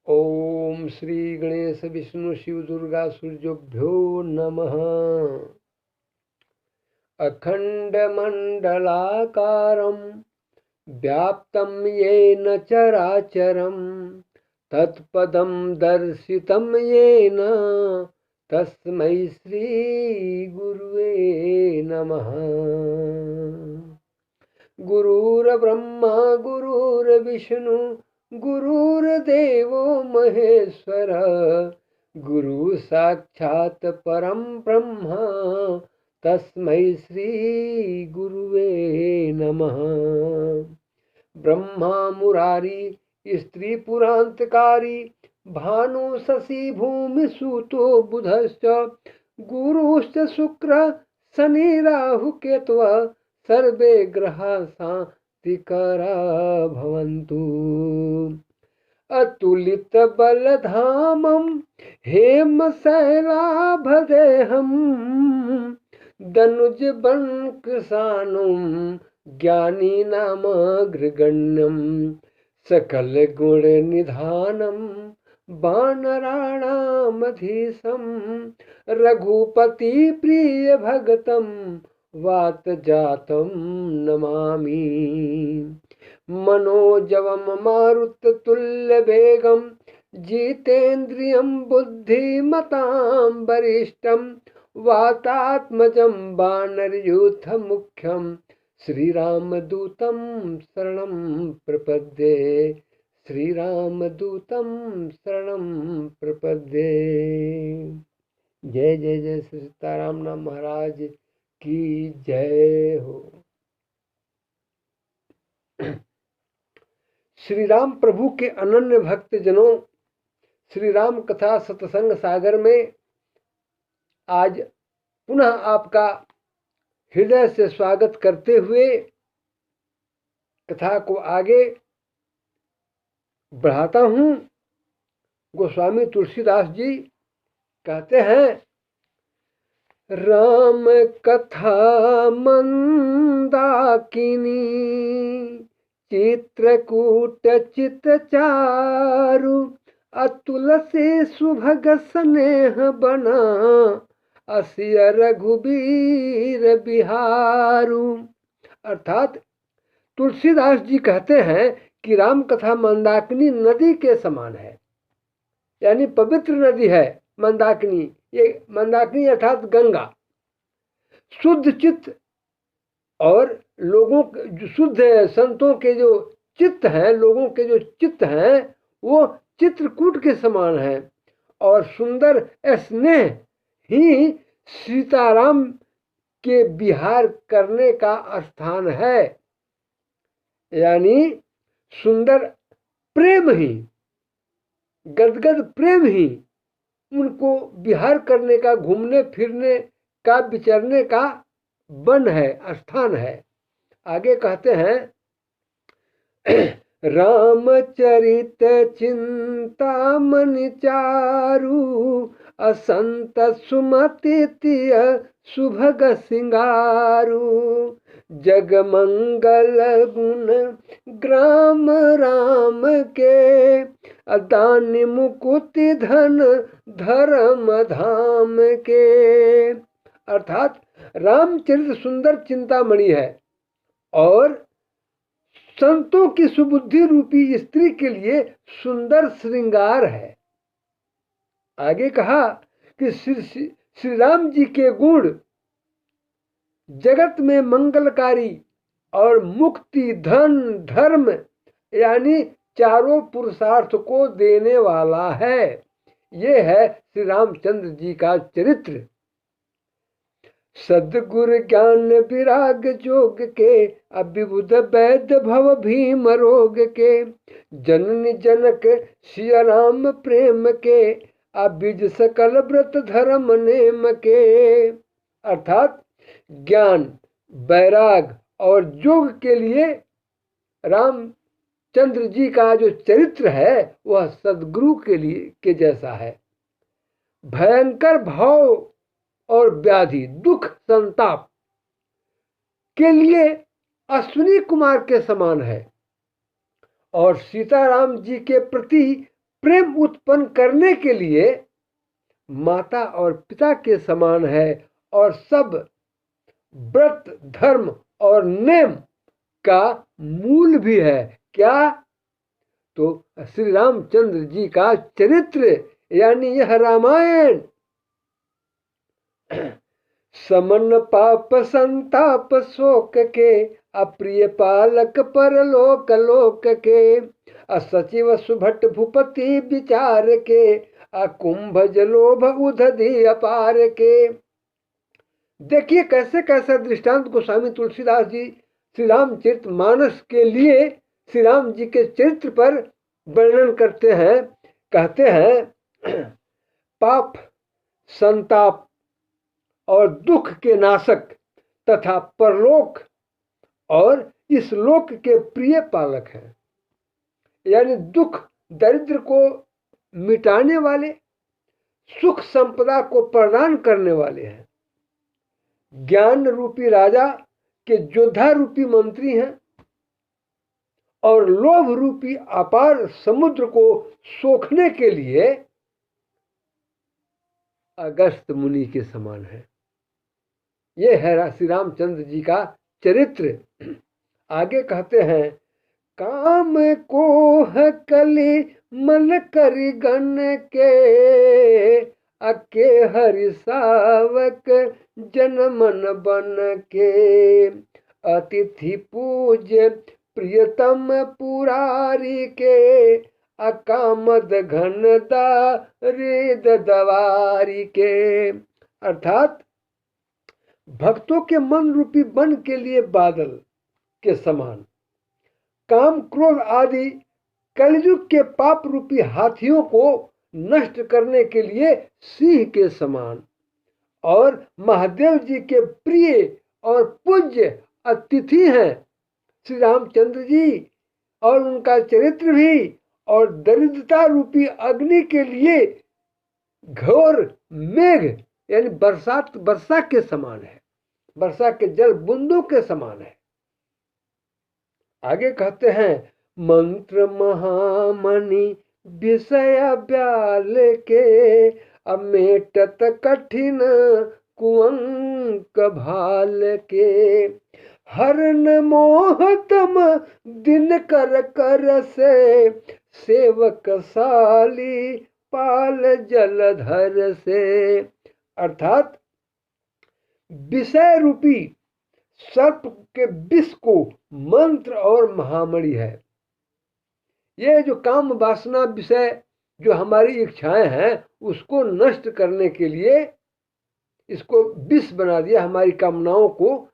ओम श्री गणेश विष्णु शिव दुर्गा सूर्योभ्यो नमः। अखंडमंडलाकारं व्याप्तं येन चराचरं तत्पदं दर्शितं येन तस्मै श्री गुरुवे नमः। गुरुर्ब्रह्मा गुरुर्विष्णु गुरुर्देवो महेश्वर गुरु साक्षात् परम ब्रह्म तस्मै श्री गुरुवे नमः। ब्रह्मा मुरारी स्त्री पुरांतकारी भानु शशि भूमि सूतो बुधश्च गुरुश्च शुक्र शनि राहु केतव सर्वे ग्रहा शांतिकरा भवन्तु। अतुलित बलधामं हेमशैलाभदेहं दनुज बंकृशानुं ज्ञानीनामग्रगण्यं सकल गुण निधानं वानराणामधीशं रघुपति प्रिय भगतं वात जातं नमामि। मनोजवम मारुततुल्य वेगं जितेन्द्रियं बुद्धिमतां वरिष्ठं वातात्मजं वानरयूथ मुख्यं श्रीरामदूतं शरणं प्रपद्ये। श्रीरामदूतं शरणं प्रपद्ये। जय जय जय श्री सीताराम नाम महाराज की जय हो। श्री राम प्रभु के अनन्य भक्त जनों, श्री राम कथा सत्संग सागर में आज पुनः आपका हृदय से स्वागत करते हुए कथा को आगे बढ़ाता हूँ। गोस्वामी तुलसीदास जी कहते हैं, राम कथा मंदाकिनी चित्रकूट चित चारु अतुल से सुभग स्नेह बना असिय रघुबीर बिहारू। अर्थात तुलसीदास जी कहते हैं कि राम कथा मंदाकिनी नदी के समान है, यानी पवित्र नदी है मंदाकिनी। ये मंदाकिनी अर्थात गंगा। शुद्ध चित्त और लोगों जो शुद्ध संतों के जो चित्त हैं, लोगों के जो चित्त हैं वो चित्रकूट के समान है। और सुंदर स्नेह ही सीताराम के विहार करने का स्थान है, यानी सुंदर प्रेम ही, गदगद प्रेम ही उनको विहार करने का, घूमने फिरने का, विचरने का वन है, स्थान है। आगे कहते हैं, रामचरित चिंतामणि चारु असंत सुमति तिय सुभग सिंगारू जगमंगल गुण ग्राम राम के दानि मुकुति धन धर्म धाम के। अर्थात रामचरित सुंदर चिंतामणि है और संतों की सुबुद्धि रूपी स्त्री के लिए सुंदर श्रृंगार है। आगे कहा कि श्री राम जी के गुण जगत में मंगलकारी और मुक्ति धन धर्म यानी चारों पुरुषार्थ को देने वाला है। ये है श्री रामचंद्र जी का चरित्र। सद्गुर ज्ञान विराग जोग के अभिबुध वैद्य भव भीम रोग के जननी जनक सिया राम प्रेम के अभिज सकल व्रत धर्म नेम के। अर्थात ज्ञान वैराग और जोग के लिए रामचंद्र जी का जो चरित्र है वह सद्गुरु के लिए के जैसा है। भयंकर भाव और व्याधि दुख संताप के लिए अश्विनी कुमार के समान है और सीताराम जी के प्रति प्रेम उत्पन्न करने के लिए माता और पिता के समान है और सब व्रत धर्म और नेम का मूल भी है। क्या? तो श्री रामचंद्र जी का चरित्र यानी यह रामायण समन पाप संताप शोक के अप्रिय पालक परलोक लोक के असचिव सुभट भूपति विचार के अकुंभ जलोभ उदधि अपार के। देखिए कैसे कैसे दृष्टांत गोस्वामी तुलसीदास जी श्री रामचरित मानस के लिए श्री राम जी के चरित्र पर वर्णन करते हैं। कहते हैं पाप संताप और दुख के नाशक तथा परलोक और इस लोक के प्रिय पालक हैं, यानी दुख दरिद्र को मिटाने वाले, सुख संपदा को प्रदान करने वाले हैं, ज्ञान रूपी राजा के योद्धा रूपी मंत्री हैं और लोभ रूपी अपार समुद्र को सोखने के लिए अगस्त मुनि के समान है। ये है श्री रामचंद्र जी का चरित्र। आगे कहते हैं काम को कली मन करि गण के अके हरि सावक जन मन बन के अतिथि पूज्य प्रियतम पुरारी के अकामद घन दारिद दवारी के। अर्थात भक्तों के मन रूपी वन के लिए बादल के समान, काम क्रोध आदि कलयुग के पाप रूपी हाथियों को नष्ट करने के लिए सिंह के समान और महादेव जी के प्रिय और पूज्य अतिथि हैं श्री रामचंद्र जी और उनका चरित्र भी, और दरिद्रता रूपी अग्नि के लिए घोर मेघ यानी वर्षा के समान है, वर्षा के जल बूंदों के समान है। आगे कहते हैं मंत्र महामणि विषय ब्याल के अमेटत कठिन कुअंक भाल के हरण मोहतम दिन कर कर से सेवक साली पाल जलधर से। अर्थात विषय रूपी सर्प के विष को मंत्र और महामणि है। ये जो काम वासना विषय जो हमारी इच्छाएं हैं उसको नष्ट करने के लिए इसको विष बना दिया, हमारी कामनाओं को,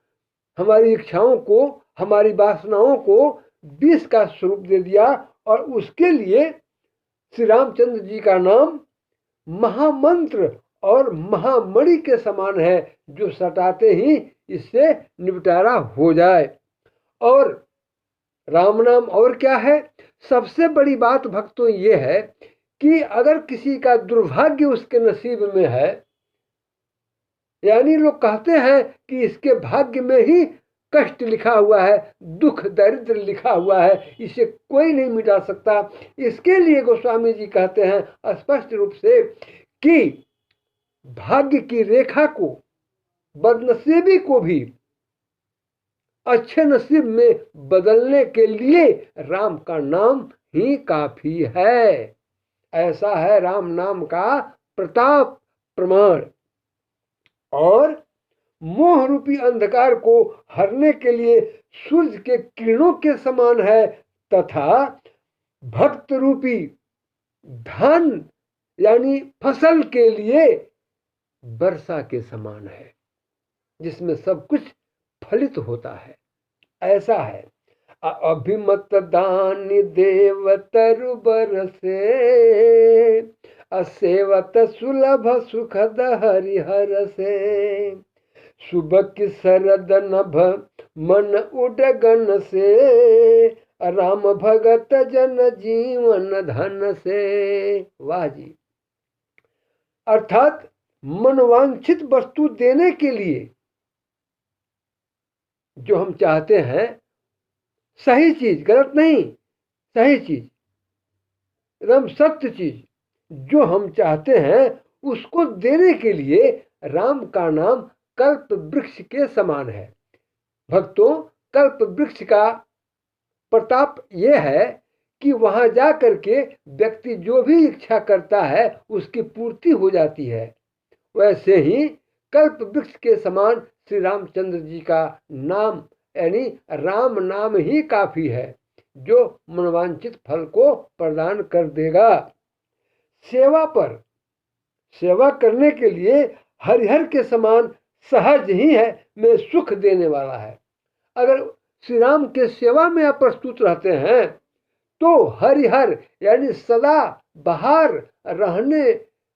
हमारी इच्छाओं को, हमारी वासनाओं को विष का स्वरूप दे दिया और उसके लिए श्री रामचंद्र जी का नाम महामंत्र और महामणि के समान है, जो सटाते ही इससे निपटारा हो जाए। और राम नाम और क्या है? सबसे बड़ी बात भक्तों ये है कि अगर किसी का दुर्भाग्य उसके नसीब में है, यानी लोग कहते हैं कि इसके भाग्य में ही कष्ट लिखा हुआ है, दुख दरिद्र लिखा हुआ है, इसे कोई नहीं मिटा सकता। इसके लिए गोस्वामी जी कहते हैं स्पष्ट रूप से कि भाग्य की रेखा को, बदनसीबी को भी अच्छे नसीब में बदलने के लिए राम का नाम ही काफी है। ऐसा है राम नाम का प्रताप प्रमाण। और मोह रूपी अंधकार को हरने के लिए सूर्य के किरणों के समान है तथा भक्त रूपी धन यानी फसल के लिए वर्षा के समान है, जिसमें सब कुछ फलित होता है। ऐसा है अभिमत दानी देव तरु बरसे असेवत सुलभ सुखद हरिहर से सुबह की सरद नभ मन उडगन से राम भगत जन जीवन धन से। वाह जी! अर्थात मनवांछित वस्तु देने के लिए जो हम चाहते हैं, सही चीज, गलत नहीं, सही चीज, राम सत्य चीज जो हम चाहते हैं उसको देने के लिए राम का नाम कल्प वृक्ष के समान है। भक्तों, कल्प वृक्ष का प्रताप यह है कि वहां जा करके व्यक्ति जो भी इच्छा करता है उसकी पूर्ति हो जाती है। वैसे ही कल्प वृक्ष के समान श्री रामचंद्र जी का नाम यानी राम नाम ही काफी है जो मनोवांछित फल को प्रदान कर देगा। सेवा करने के लिए हरिहर के समान सहज ही है में सुख देने वाला है। अगर श्री राम के सेवा में आप प्रस्तुत रहते हैं तो हरिहर यानी सदा बाहर रहने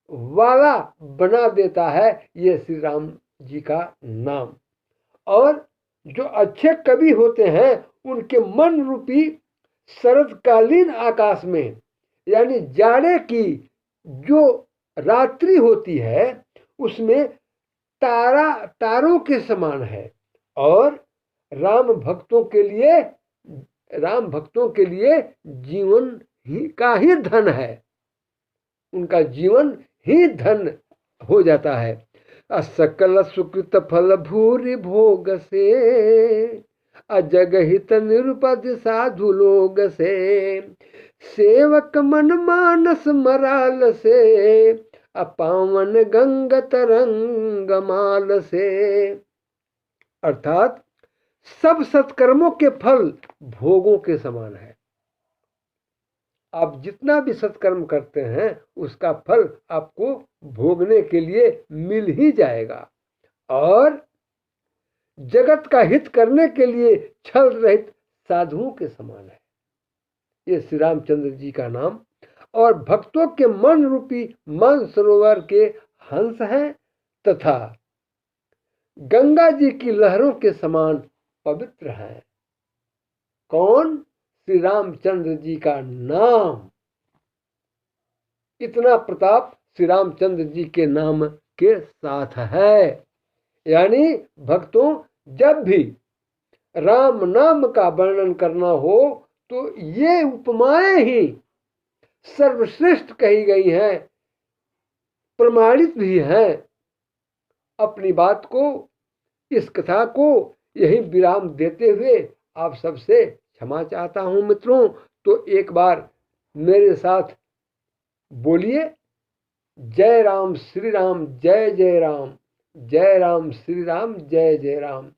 वाला बना देता है ये श्री राम जी का नाम। और जो अच्छे कवि होते हैं उनके मन रूपी शरदकालीन आकाश में यानी जाड़े की जो रात्रि होती है उसमें तारों के समान है। और राम भक्तों के लिए जीवन ही का ही धन है, उनका जीवन ही धन हो जाता है। असकल सुकृत फल भूरि भोग से अजगहित निरुपद साधु लोग से सेवक मन मानस मराल से अपावन गंग तरंग माल से। अर्थात सब सत्कर्मों के फल भोगों के समान है। आप जितना भी सत्कर्म करते हैं उसका फल आपको भोगने के लिए मिल ही जाएगा। और जगत का हित करने के लिए छल रहित साधुओं के समान है ये श्री रामचंद्र जी का नाम। और भक्तों के मन रूपी मानसरोवर के हंस हैं तथा गंगा जी की लहरों के समान पवित्र है। कौन? श्री रामचंद्र जी का नाम। इतना प्रताप श्री रामचंद्र जी के नाम के साथ है। यानी भक्तों, जब भी राम नाम का वर्णन करना हो तो ये उपमाएं ही सर्वश्रेष्ठ कही गई हैं, प्रमाणित भी हैं। अपनी बात को, इस कथा को यही विराम देते हुए आप सबसे क्षमा चाहता हूं मित्रों। तो एक बार मेरे साथ बोलिए, जय राम श्री राम जय जय राम, जय राम श्री राम जय जय राम।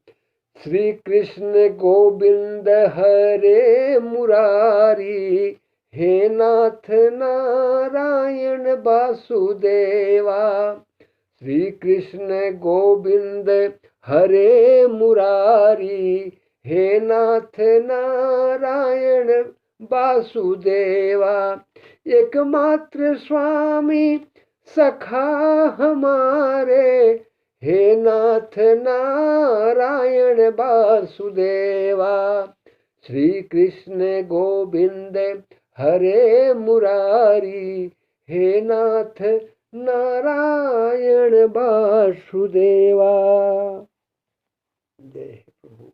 श्री कृष्ण गोविंद हरे मुरारी, हे नाथ नारायण वासुदेवा। श्री कृष्ण गोविंद हरे मुरारी, हे नाथ नारायण वासुदेवा। एकमात्र स्वामी सखा हमारे, हे नाथ नारायण वासुदेवा। श्री कृष्ण गोविंद हरे मुरारी, हे नाथ नारायण वासुदेवा। जय प्रभु।